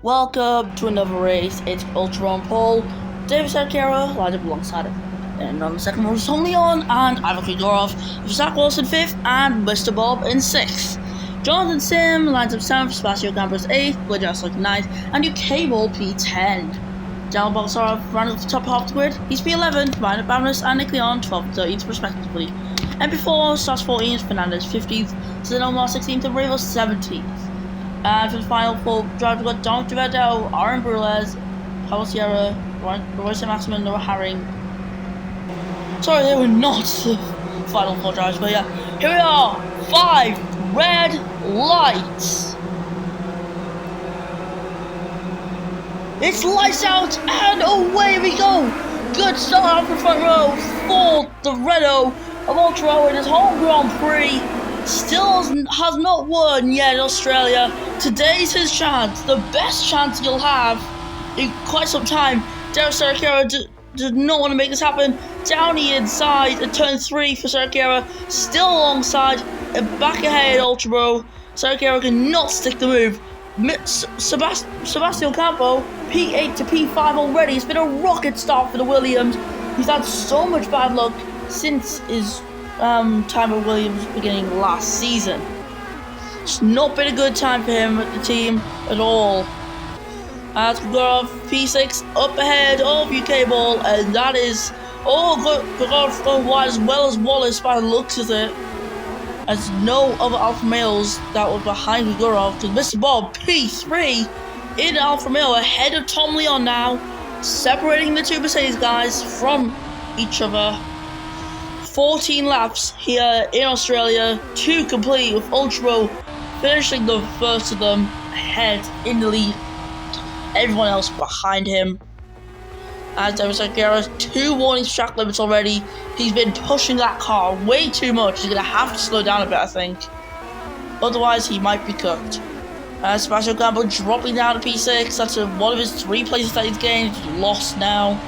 Welcome to another race. It's Ultra on pole. David Sarkera lined up alongside him. And on the second one was Tom Leon and Ivan Krigorov, Zach Wilson 5th, and Mr. Bob in 6th. Jonathan Sim lines up 7th, Sebastian Campos 8th, Blade Like 9th, and UK Ball P10. Daniel Balsarov ran at the top half of the grid. He's P11, Ryan Bamness and Nick Leon 12th and 13th respectively. MP4 starts 14th, Fernandez 15th, Zenomar 16th, and Rivos 17th. And for the final four drivers, we've got Don Duvedel, Aaron Brulez, Pablo Sierra, Royce Maximin, Noah Herring. Sorry, they were not the final four drivers, but yeah. Here we are, 5 red lights. It's lights out, and away we go. Good start off the front row for the Renault of Ultra in his home Grand Prix. Still has not won yet in Australia. Today's his chance, the best chance he'll have in quite some time. David Sarkera did not want to make this happen. Down the inside at turn 3 for Sarkera, still alongside and back ahead Ultra. Sarkera cannot stick the move. Sebastian Campo, P8 to P5 already. It's been a rocket start for the Williams. He's had so much bad luck since his time at Williams beginning last season. It's not been a good time for him at the team at all. As Krigorov P6 up ahead of UK Ball, and that is Krigorov going wide as well as Wallace by the looks of it. As no other Alfa Males that were behind Krigorov, because Mr. Bob P3 in Alfa Romeo ahead of Tom Leon now, separating the two Mercedes guys from each other. 14 laps here in Australia to complete, with Ultra finishing the first of them ahead in the lead. Everyone else behind him. As David Sarkera's 2 warning track limits already. He's been pushing that car way too much. He's going to have to slow down a bit, I think. Otherwise, he might be cooked. Sebastian Campbell dropping down to P6. That's one of his 3 places that he's gained. He's lost now.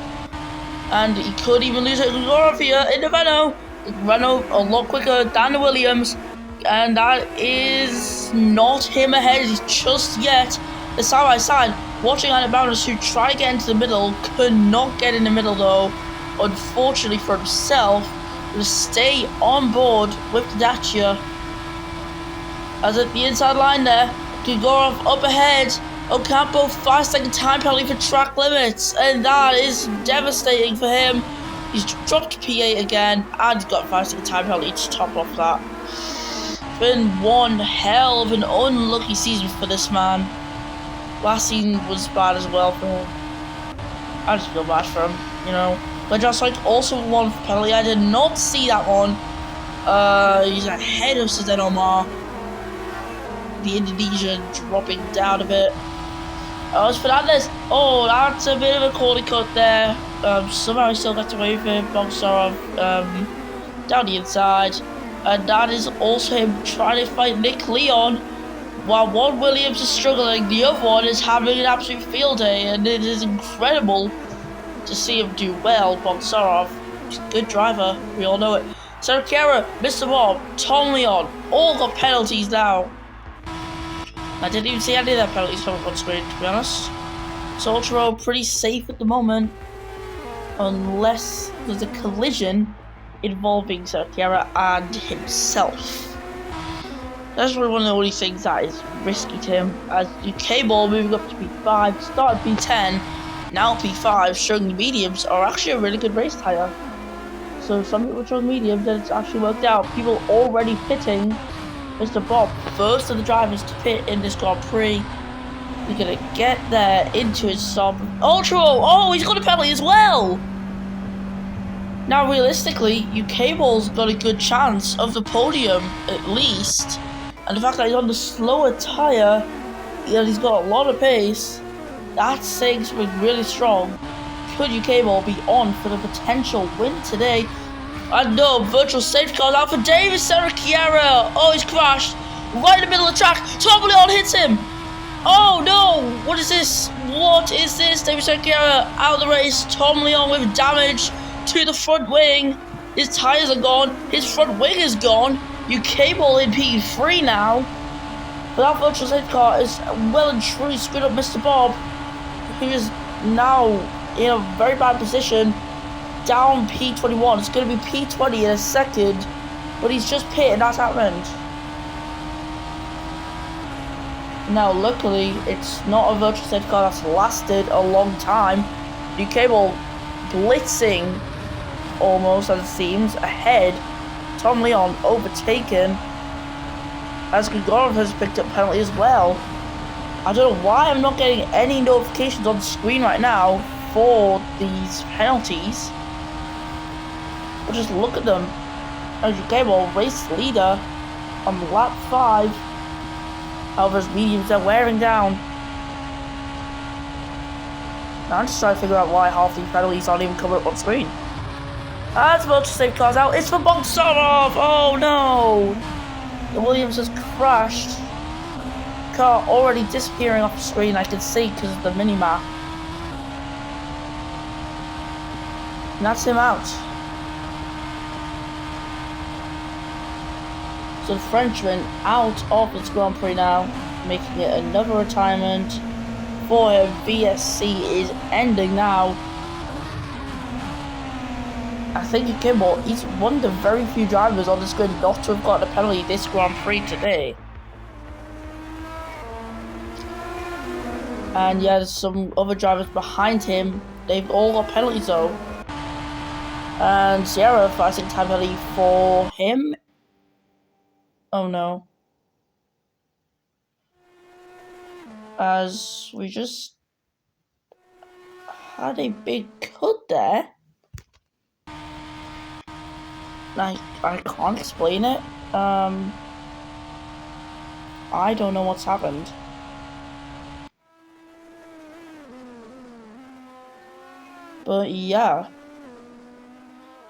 And he could even lose it to here in the Renault. Renault a lot quicker than the Williams. And that is not him ahead just yet. The side by side, watching Anna Bounders who tried to get into the middle, could not get in the middle though. Unfortunately for himself, to stay on board with the Dacia. As at the inside line there, Krigorov up ahead. Ocampo 5-second time penalty for track limits, and that is devastating for him. He's dropped P8 again, and he's got a 5-second time penalty to top off that. It's been one hell of an unlucky season for this man. Last season was bad as well for him. I just feel bad for him, you know. But just like also one for penalty, I did not see that one. He's ahead of Sudan Omar. The Indonesian dropping down a bit. As Fernandez, that's a bit of a corny cut there. Somehow he still got away with it. Balsarov down the inside. And that is also him trying to fight Nick Leon. While one Williams is struggling, the other one is having an absolute field day. And it is incredible to see him do well. Balsarov, he's a good driver, we all know it. Sarkera, Mr. Bob, Tom Leon, all got penalties now. I didn't even see any of their penalties come up on screen, to be honest. So Ultra pretty safe at the moment, unless there's a collision involving Sarkera and himself. That's really one of the only things that is risky to him. As UK Ball moving up to P5, started P10, now P5, showing the mediums are actually a really good race tyre. So some people showing mediums, and it's actually worked out. People already pitting. Mr. Bob, first of the drivers to pit in this Grand Prix. He's going to get there into his stop. Ultra! He's got a penalty as well! Now, realistically, UK Ball's got a good chance of the podium, at least. And the fact that he's on the slower tyre, and he's got a lot of pace, that saying something really strong. Could UK Ball be on for the potential win today? And no, virtual safety car out for David Sarkera. He's crashed right in the middle of the track. Tom Leon hits him. Oh no, what is this? What is this? David Sarkera out of the race. Tom Leon with damage to the front wing. His tyres are gone. His front wing is gone. UK Ball in P3 now. But that virtual safety car is well and truly screwed up Mr. Bob, who is now in a very bad position, down P21. It's going to be P20 in a second, but he's just pit and that's happened. Now, luckily, it's not a virtual safety car that's lasted a long time. A.G.E blitzing, almost as it seems, ahead. Tom Leon overtaken, as Grigorov has picked up penalty as well. I don't know why I'm not getting any notifications on the screen right now for these penalties. But just look at them. A.G.E race leader on lap 5. However, his mediums are wearing down. Now I'm just trying to figure out why half these penalties aren't even coming up on screen. As virtual safety car's out, it's for Bogdanov! Oh no! The Williams has crashed. Car already disappearing off the screen, I can see because of the mini-map. And that's him out. So the Frenchman out of this Grand Prix now, making it another retirement for him. VSC is ending now. I think A.G.E, he's one of the very few drivers on this grid not to have gotten a penalty this Grand Prix today. And yeah, there's some other drivers behind him. They've all got penalties though. And Sierra, I think, time penalty for him. Oh no. As we just had a big cut there. I can't explain it. I don't know what's happened. But yeah.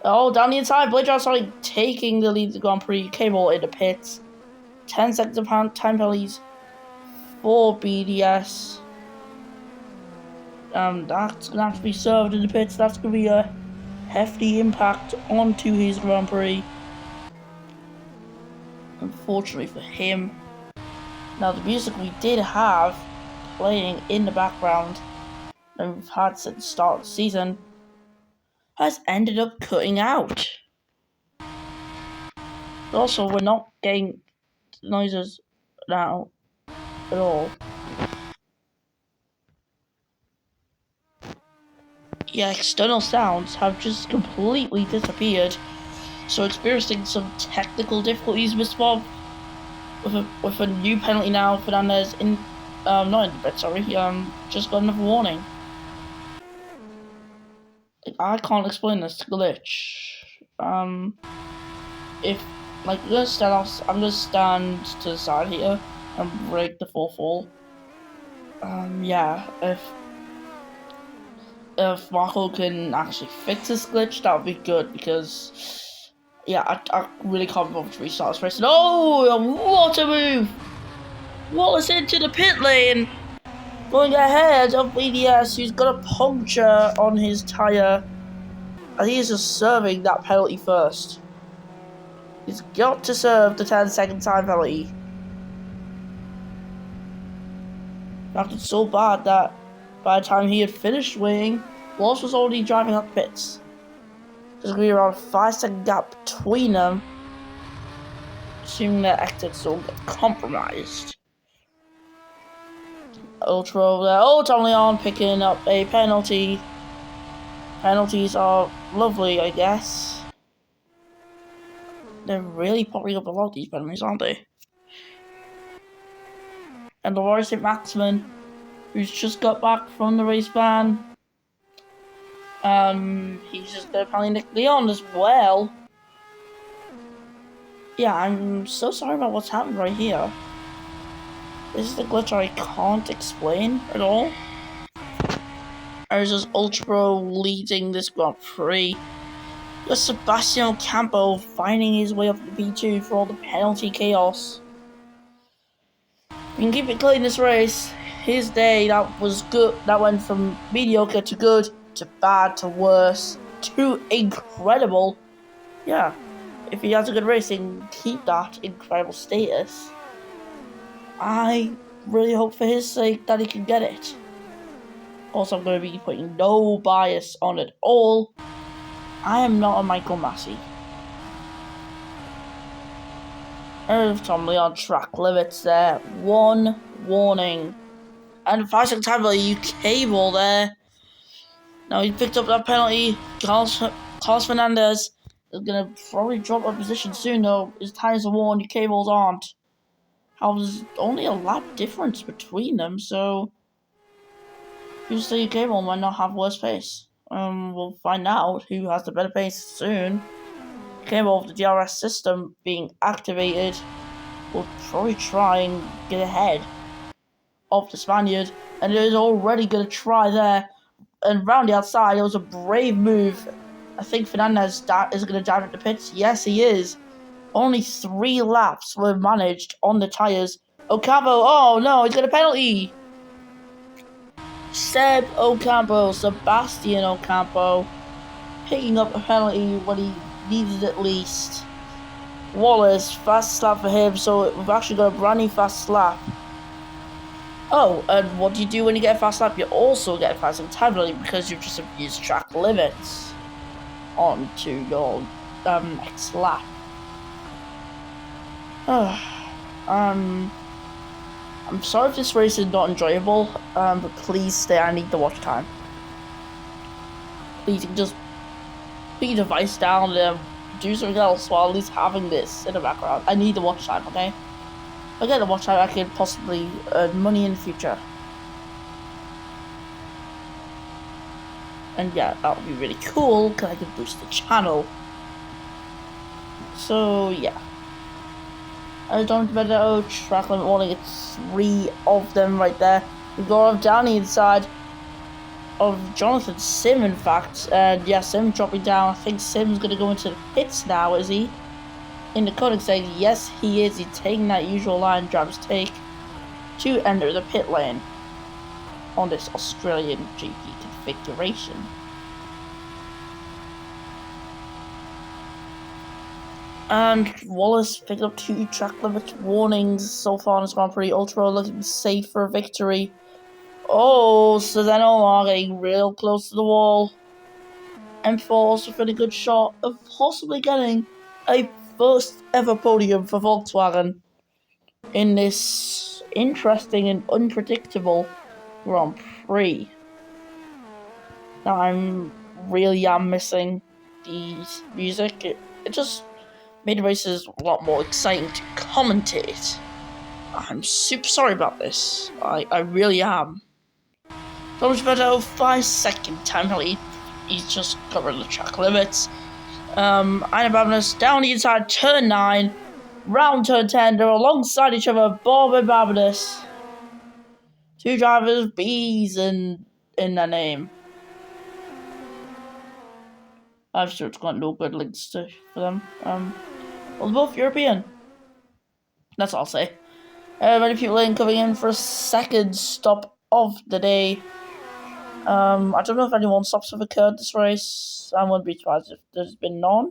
Oh, down the inside, Blade Drive started taking the lead of the Grand Prix. A.G.E in the pits. 10 seconds of time penalties for BDS. That's gonna have to be served in the pits. That's gonna be a hefty impact onto his Grand Prix. Unfortunately for him. Now the music we did have playing in the background and we've had since the start of the season has ended up cutting out. Also, we're not getting noises now at all. Yeah, external sounds have just completely disappeared. So experiencing some technical difficulties, Mr. Bob, with a new penalty now. Fernandez in, not in the bed, sorry. Just got another warning. I can't explain this glitch. If like I'm gonna stand to the side here and break the 4-fall. Yeah, if Marco can actually fix this glitch, that would be good because yeah, I really can't bother to restart this race. Oh, what a move! Wallace into the pit lane, going ahead of BDS, who's got a puncture on his tyre. I think he's just serving that penalty first. He's got to serve the 10-second time penalty. In fact, it's so bad that by the time he had finished winning, Wallace was already driving up pits. There's going to be around a 5-second gap between them, assuming their exits don't get compromised. Ultra over there. Oh, Tom Leon picking up a penalty. Penalties are lovely, I guess. They're really popping up a lot, these penalties, aren't they? And Leroy St. Maximin, who's just got back from the race ban. He's just gonna penalty Nick Leon as well. Yeah, I'm so sorry about what's happened right here. This is the glitch I can't explain at all. There's just Ultra leading this Grand Prix. Just Sebastian Campo finding his way up to P2 for all the penalty chaos. We can keep it clean this race. His day, that was good. That went from mediocre to good to bad to worse to incredible. Yeah, if he has a good race, he can keep that incredible status. I really hope for his sake that he can get it. Also, I'm going to be putting no bias on it all. I am not a Michael Massey. Irv Tom Leon track limits there. One warning. And 5 second time for UK ball there. Now he picked up that penalty. Carlos Fernandez is going to probably drop a position soon though. His tires are worn, UK balls aren't. However, there's only a lap difference between them, so who's the UK ball might not have worse pace. We'll find out who has the better pace soon. UK ball with the DRS system being activated. Will probably try and get ahead of the Spaniard, and it is already going to try there. And round the outside, it was a brave move. I think Fernandez is going to dive into the pits. Yes, he is. Only 3 laps were managed on the tyres. Ocampo, oh no, he's got a penalty. Sebastian Ocampo, picking up a penalty when he needed it least. Wallace, fast slap for him, so we've actually got a brand new fast slap. Oh, and what do you do when you get a fast lap? You also get a fast time penalty because you've just abused track limits onto your next lap. I'm sorry if this race is not enjoyable, but please stay. I need the watch time. Please, you can just put your device down and do something else while at least having this in the background. I need the watch time, okay? If I get the watch time, I can possibly earn money in the future. And yeah, that would be really cool, because I can boost the channel. So, yeah. I don't better track limit warning, it's 3 of them right there. We've got down the inside of Jonathan Sim, in fact. And yeah, Sim dropping down. I think Sim's going to go into the pits now, is he? In the coding saying, yes, he is. He's taking that usual line driver's take to enter the pit lane on this Australian GP configuration. And Wallace picked up 2 track limit warnings so far in this Grand Prix. Ultra looking safe for victory. Oh, so then Omar getting real close to the wall. M4 also for a good shot of possibly getting a first ever podium for Volkswagen in this interesting and unpredictable Grand Prix. Now I'm missing the music. It just made the races a lot more exciting to commentate. I'm super sorry about this. I really am. So much better 5 second time penalty. He's just covering the track limits. Ina Babinas down the inside, turn 9, round turn 10. They're alongside each other, Bob and Babinas. 2 drivers, B's in their name. I'm sure it's got no good links for them. Well, they're both European. That's all I'll say. Many people coming in for a second stop of the day. I don't know if anyone stops have occurred this race. I wouldn't be surprised if there's been none.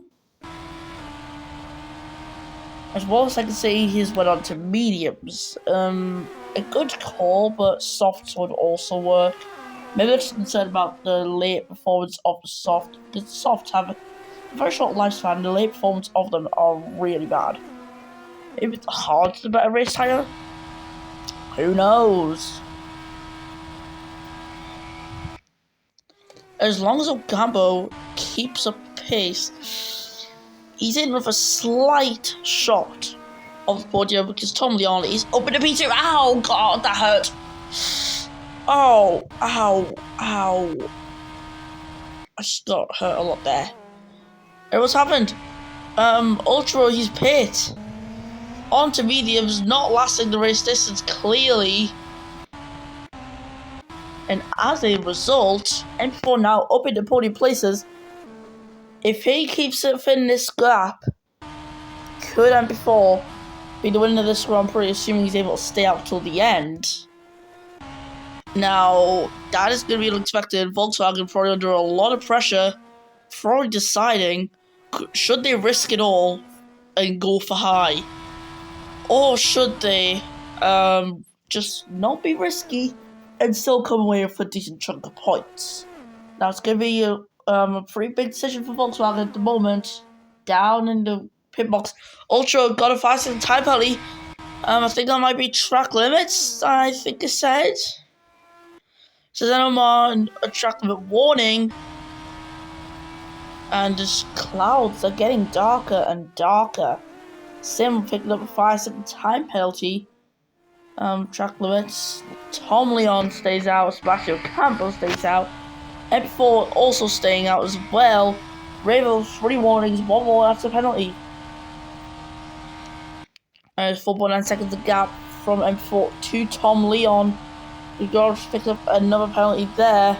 As well as I can see, he's went on to mediums. A good call, but softs would also work. Maybe they're just concerned about the late performance of the soft, because the softs have a very short lifespan. The late performance of them are really bad. Maybe it's hard to better race tire. Who knows? As long as Ocampo keeps up pace, he's in with a slight shot of the podium because Tom Leon is up in the P2. Ow, God, that hurt. Oh, ow, ow. I just got hurt a lot there. Hey, what's happened? Ultra, he's pit. Onto mediums, not lasting the race distance, clearly. And as a result, M4 now up in the podium places. If he keeps it within this gap, could M4 be the winner of this Grand Prix, assuming he's able to stay out till the end? Now, that is going to be unexpected. Volkswagen probably under a lot of pressure, probably deciding, should they risk it all and go for high? Or should they Just not be risky and still come away with a decent chunk of points. Now it's going to be a pretty big decision for Volkswagen at the moment. Down in the pit box. Ultra got a 5-second time penalty. I think that might be track limits, I think it said. So then I'm on a track limit warning. And the clouds are getting darker and darker. Sim picked up a 5-second time penalty. Track limits. Tom Leon stays out. Sebastian Campbell stays out. MP4 also staying out as well. Ravel, 3 warnings, 1 more after penalty. And it's 4.9 seconds of gap from MP4 to Tom Leon. We got to pick up another penalty there.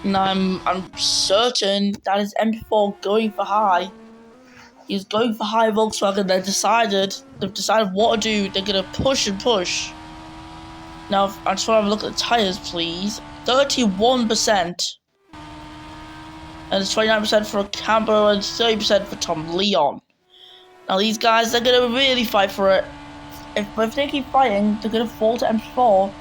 And I'm certain that is MP4 going for high. He's going for high Volkswagen. They've decided what to do. They're gonna push and push. Now I just want to have a look at the tires, please. 31%. And it's 29% for Campbell and 30% for Tom Leon. Now these guys, they're gonna really fight for it. If they keep fighting, they're gonna fall to MP4.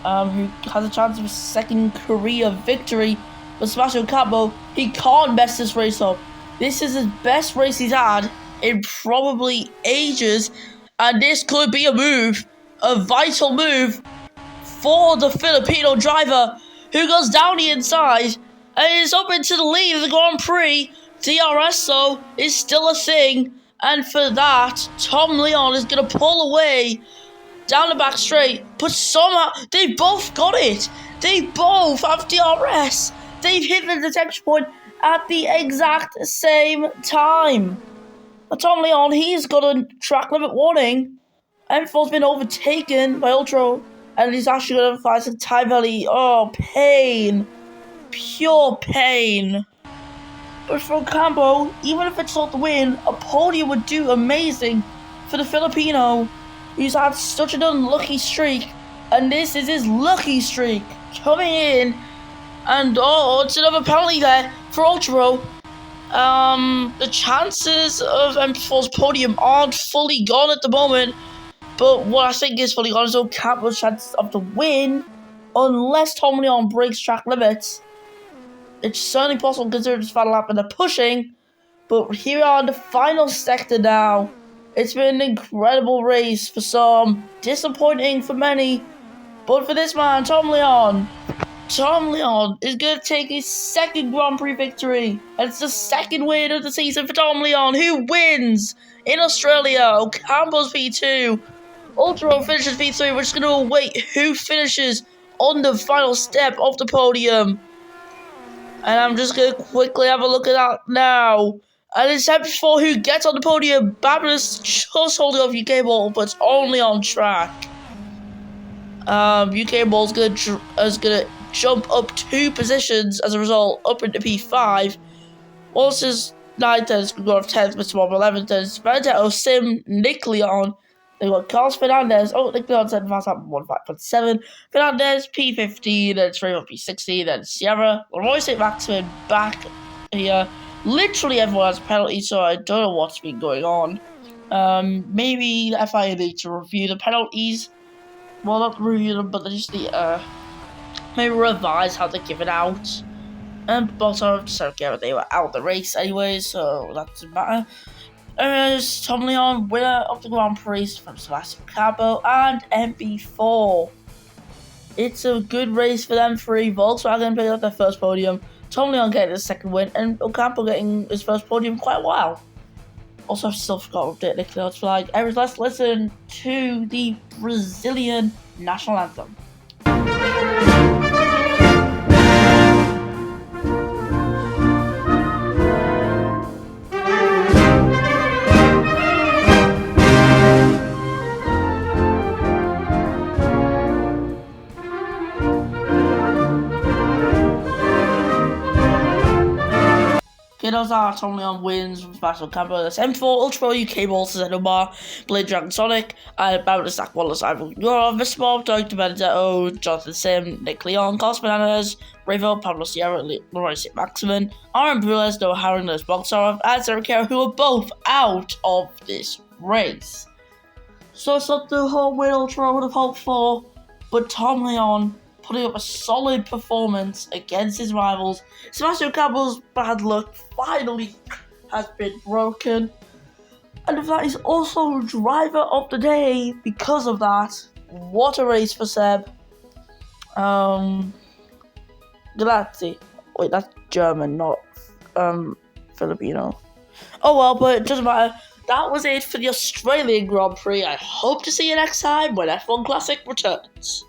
Who has a chance of a second career victory. But Sebastian Campbell, he can't mess this race up. This is his best race he's had in probably ages. And this could be a vital move for the Filipino driver who goes down the inside and is up into the lead of the Grand Prix. DRS, though, is still a thing. And for that, Tom Leon is going to pull away down the back straight, but somehow they both got it. They both have DRS. They've hit the detection point at the exact same time. But Tom Leon, he's got a track limit warning. M4's been overtaken by Ultra, and he's actually got a 5-second time penalty. Oh, pain. Pure pain. But for Campo, even if it's not the win, a podium would do amazing for the Filipino. He's had such an unlucky streak, and this is his lucky streak coming in. And it's another penalty there for Ultra. The chances of M4's podium aren't fully gone at the moment, but what I think is fully gone is Campbell's chances of the win, unless Tom Leon breaks track limits. It's certainly possible considering this final lap and they're pushing, but here we are in the final sector now. It's been an incredible race for some, disappointing for many, but for this man, Tom Leon is going to take his second Grand Prix victory, and it's the second win of the season for Tom Leon, who wins in Australia. Campbell's P2, Ultra finishes P3. We're just going to await who finishes on the final step of the podium, and I'm just going to quickly have a look at that now. And it's MP4 who gets on the podium. Babylon's just holding off UK Ball, but it's only on track. UK Ball's gonna jump up 2 positions as a result, up into P5. Walters 9th, and go off 10th, Mr. Bob 11th, and Benedetto, Sim, Nick Leon. They've got Carlos Fernandez. Nick Leon said fast up 1.5.7. Fernandez P15, then Trey P16, then Sierra. Leroy St. Maximin back here. Literally everyone has a penalty, so I don't know what's been going on. Maybe the FIA need to review the penalties. Well, not review them, but they just need maybe revise how they give it out. And Bottom, Sergio, they were out of the race anyway, so that doesn't matter. Tom Leon, winner of the Grand Prix from Sebastian Campbell and MP4. It's a good race for them three. Volkswagen picked up their first podium. Tom Leon getting his second win, and Ocampo getting his first podium quite a while. Also, I've still forgot to update Nick Leon's flag. Let's listen to the Brazilian national anthem. Those are Tom Leon wins from Sebastian Campbell. That's M4, Ultra UK Balls, Zeno Bar, Blade Dragon Sonic, Bowden Stack Wallace, Ivan Yorov, Mr. Bob, Dr. Benedetto, Jonathan Sim, Nick Leon, Carlos Fernandez, Ravel, Pablo Sierra, Leroy St. Maximin, Aaron Brules, Noah Harring, Lewis Bogsarov, and Sarah Kara, who are both out of this race. So it's not the home win Ultra I would have hoped for, but Tom Leon putting up a solid performance against his rivals. Sebastian Campbell's bad luck finally has been broken. And in fact, he's also driver of the day because of that. What a race for Seb. Grazie. Wait, that's German, not Filipino. Oh well, but it doesn't matter. That was it for the Australian Grand Prix. I hope to see you next time when F1 Classic returns.